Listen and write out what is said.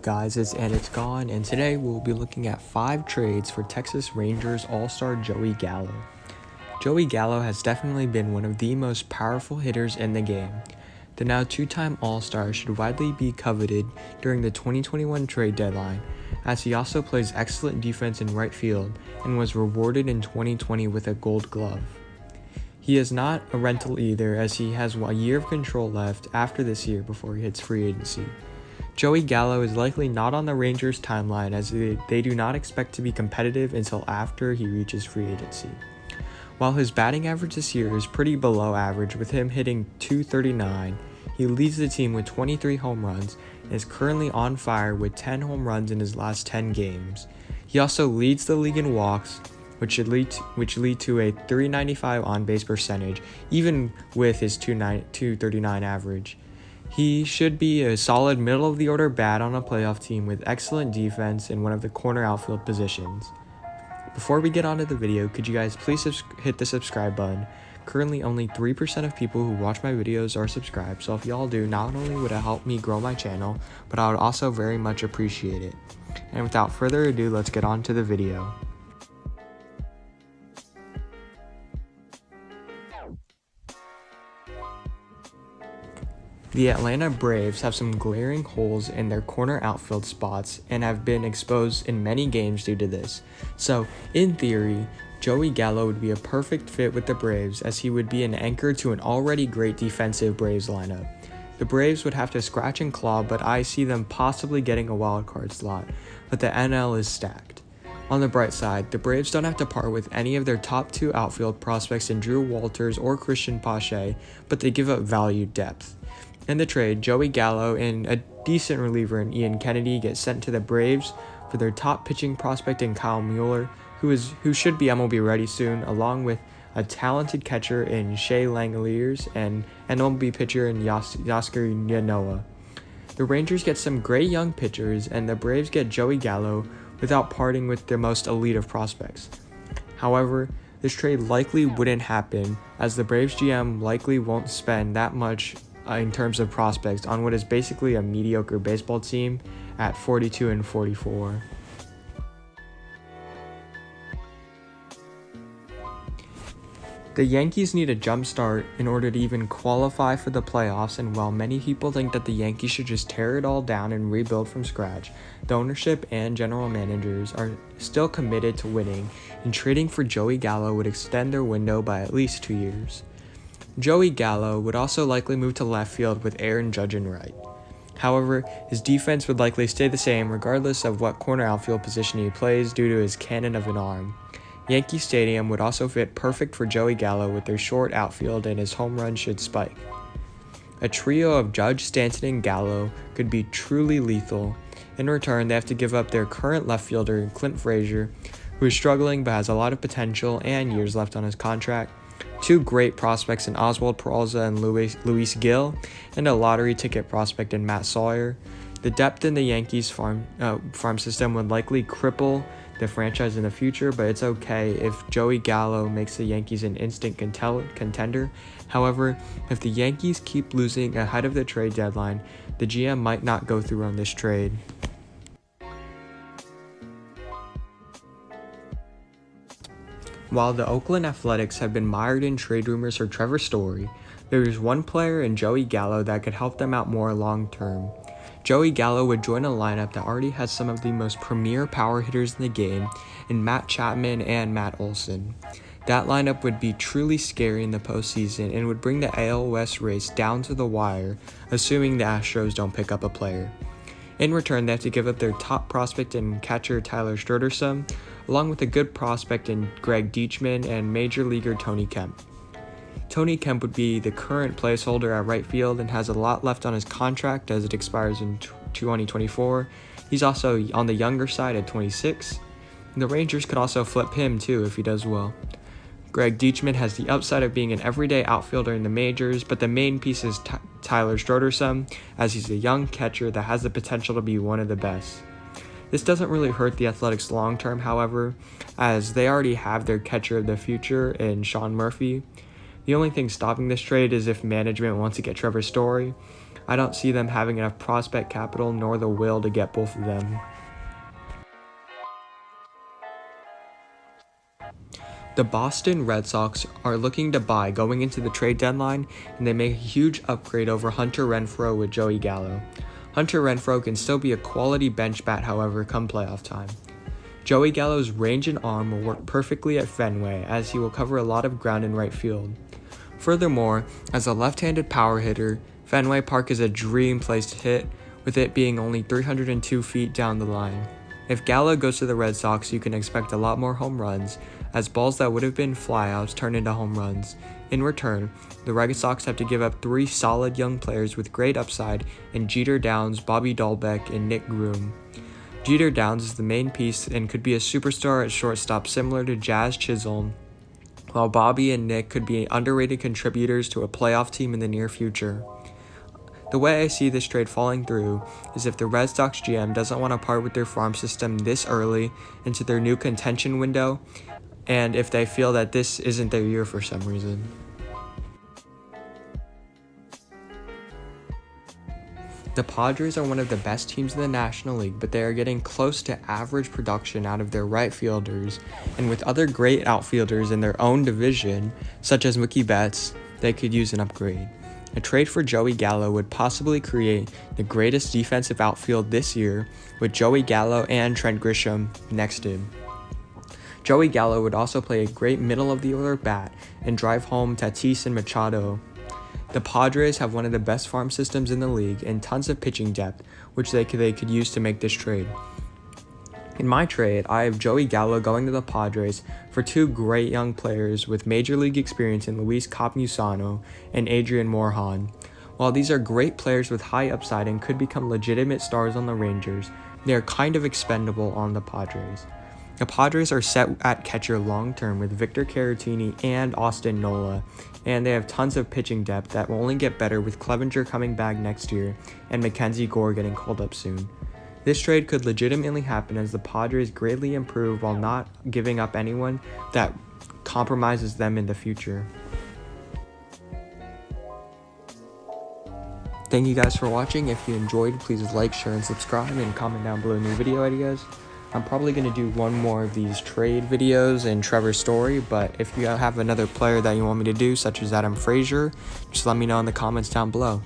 guys, it's Gone, and today we'll be looking at 5 trades for Texas Rangers All-Star Joey Gallo. Joey Gallo has definitely been one of the most powerful hitters in the game. The now 2-time All-Star should widely be coveted during the 2021 trade deadline, as he also plays excellent defense in right field and was rewarded in 2020 with a Gold Glove. He is not a rental either, as he has a year of control left after this year before he hits free agency. Joey Gallo is likely not on the Rangers' timeline, as they do not expect to be competitive until after he reaches free agency. While his batting average this year is pretty below average, with him hitting .239, he leads the team with 23 home runs and is currently on fire with 10 home runs in his last 10 games. He also leads the league in walks, which lead to a .395 on-base percentage, even with his .239 average. He should be a solid middle-of-the-order bat on a playoff team with excellent defense in one of the corner outfield positions. Before we get on to the video, could you guys please hit the subscribe button? Currently, only 3% of people who watch my videos are subscribed, so if y'all do, not only would it help me grow my channel, but I would also very much appreciate it. And without further ado, let's get on to the video. The Atlanta Braves have some glaring holes in their corner outfield spots and have been exposed in many games due to this. So, in theory, Joey Gallo would be a perfect fit with the Braves, as he would be an anchor to an already great defensive Braves lineup. The Braves would have to scratch and claw, but I see them possibly getting a wildcard slot, but the NL is stacked. On the bright side, the Braves don't have to part with any of their top 2 outfield prospects in Drew Walters or Christian Pache, but they give up value depth. In the trade, Joey Gallo and a decent reliever in Ian Kennedy get sent to the Braves for their top pitching prospect in Kyle Mueller, who should be MLB ready soon, along with a talented catcher in Shea Langeliers and MLB pitcher in Yasser Yanoa. The Rangers get some great young pitchers, and the Braves get Joey Gallo without parting with their most elite of prospects. However, this trade likely wouldn't happen, as the Braves GM likely won't spend that much in terms of prospects on what is basically a mediocre baseball team at 42-44. The Yankees need a jump start in order to even qualify for the playoffs, and while many people think that the Yankees should just tear it all down and rebuild from scratch, the ownership and general managers are still committed to winning, and trading for Joey Gallo would extend their window by at least 2 years. Joey Gallo would also likely move to left field with Aaron Judge in right. However, his defense would likely stay the same regardless of what corner outfield position he plays due to his cannon of an arm. Yankee Stadium would also fit perfect for Joey Gallo with their short outfield, and his home run should spike. A trio of Judge, Stanton, and Gallo could be truly lethal. In return, they have to give up their current left fielder, Clint Frazier, who is struggling but has a lot of potential and years left on his contract, 2 great prospects in Oswald Peraza and Luis Gil, and a lottery ticket prospect in Matt Sawyer. The depth in the Yankees farm system would likely cripple the franchise in the future, but it's okay if Joey Gallo makes the Yankees an instant contender. However, if the Yankees keep losing ahead of the trade deadline, the GM might not go through on this trade. While the Oakland Athletics have been mired in trade rumors for Trevor Story, there is one player in Joey Gallo that could help them out more long term. Joey Gallo would join a lineup that already has some of the most premier power hitters in the game in Matt Chapman and Matt Olson. That lineup would be truly scary in the postseason and would bring the AL West race down to the wire, assuming the Astros don't pick up a player. In return, they have to give up their top prospect and catcher Tyler Stutterson, along with a good prospect in Greg Deichmann and major leaguer Tony Kemp. Tony Kemp would be the current placeholder at right field and has a lot left on his contract as it expires in 2024. He's also on the younger side at 26. The Rangers could also flip him too if he does well. Greg Deichmann has the upside of being an everyday outfielder in the majors, but the main piece is Tyler Stutterson, as he's a young catcher that has the potential to be one of the best. This doesn't really hurt the Athletics long term, however, as they already have their catcher of the future in Sean Murphy. The only thing stopping this trade is if management wants to get Trevor Story. I don't see them having enough prospect capital nor the will to get both of them. The Boston Red Sox are looking to buy going into the trade deadline, and they make a huge upgrade over Hunter Renfroe with Joey Gallo. Hunter Renfroe can still be a quality bench bat, however, come playoff time. Joey Gallo's range and arm will work perfectly at Fenway, as he will cover a lot of ground in right field. Furthermore, as a left-handed power hitter, Fenway Park is a dream place to hit, with it being only 302 feet down the line. If Gallo goes to the Red Sox, you can expect a lot more home runs, as balls that would have been flyouts turn into home runs. In return, the Red Sox have to give up 3 solid young players with great upside in Jeter Downs, Bobby Dahlbeck, and Nick Groom. Jeter Downs is the main piece and could be a superstar at shortstop similar to Jazz Chisholm, while Bobby and Nick could be underrated contributors to a playoff team in the near future. The way I see this trade falling through is if the Red Sox GM doesn't want to part with their farm system this early into their new contention window, and if they feel that this isn't their year for some reason. The Padres are one of the best teams in the National League, but they are getting close to average production out of their right fielders, and with other great outfielders in their own division, such as Mookie Betts, they could use an upgrade. A trade for Joey Gallo would possibly create the greatest defensive outfield this year, with Joey Gallo and Trent Grisham next to him. Joey Gallo would also play a great middle-of-the-order bat and drive home Tatis and Machado. The Padres have one of the best farm systems in the league and tons of pitching depth, which they could use to make this trade. In my trade, I have Joey Gallo going to the Padres for 2 great young players with major league experience in Luis Campusano and Adrian Morejon. While these are great players with high upside and could become legitimate stars on the Rangers, they are kind of expendable on the Padres. The Padres are set at catcher long-term with Victor Caratini and Austin Nola, and they have tons of pitching depth that will only get better with Clevenger coming back next year and Mackenzie Gore getting called up soon. This trade could legitimately happen as the Padres greatly improve while not giving up anyone that compromises them in the future. Thank you guys for watching. If you enjoyed, please like, share, and subscribe, and comment down below new video ideas. I'm probably going to do one more of these trade videos and Trevor Story, but if you have another player that you want me to do, such as Adam Frazier, just let me know in the comments down below.